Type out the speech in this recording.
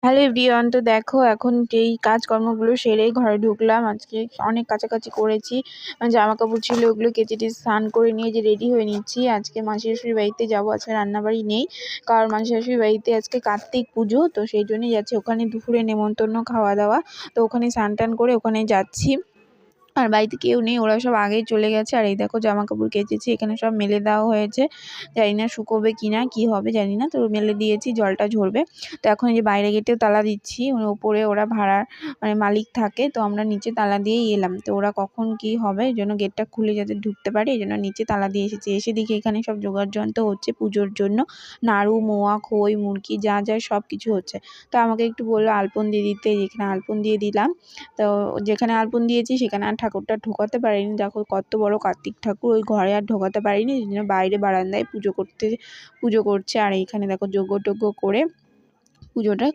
Hello everyone, তো দেখো এখন যেই কাজকর্মগুলো সেরেই ঘরে ঢুকলাম। আজকে অনেক কাচাকাচি করেছি, জামা কাপড় ছিল ওগুলো কেচে টেচে স্নান করে নিয়ে যে রেডি হয়ে নিচ্ছি। আজকে মাসি শাশুড়ির বাড়িতে যাবো, আজকে রান্নাবাড়ি নেই, কারণ মাসি শাশুড়ির বাড়িতে আজকে কার্তিক পুজো, তো সেই জন্যই যাচ্ছি। ওখানে দুপুরে নেমন্তন্ন খাওয়া দাওয়া, তো ওখানে স্নান টান করে ওখানে যাচ্ছি। আর বাড়িতে কেউ নেই, ওরা সব আগেই চলে গেছে। আর এই দেখো জামা কাপড় কেচেছি, এখানে সব মেলে দেওয়া হয়েছে, জানি না শুকোবে কিনা কি হবে জানি না, তো মেলে দিয়েছি, জলটা ঝরবে। তো এখন এই যে বাইরে গেটেও তালা দিচ্ছি, ওপরে ওরা ভাড়ার মালিক থাকে, তো আমরা নিচে তালা দিয়েই এলাম। তো ওরা কখন কি হবে এই জন্য গেটটা খুলে যাতে ঢুকতে পারে, এই জন্য নিচে তালা দিয়ে এসেছি। এসে দেখি এখানে সব জোগাড় যন্ত্র হচ্ছে পুজোর জন্য, নাড়ু মোয়া খই মুরকি যা যা সব কিছু হচ্ছে। তো আমাকে একটু বললো আলপন দিয়ে দিতে, যেখানে আলপন দিয়ে দিলাম। তো যেখানে আলপন দিয়েছি সেখানে আর ঠাকুরটা ঢোকাতে পারিনি। দেখো কত বড় কার্তিক ঠাকুর, ওই ঘরে আর ঢোকাতে পারিনি, এই জন্য বাইরে বারান্দায় পুজো করছে। আর এইখানে দেখো যজ্ঞ টজ্ঞ করে পুজোটা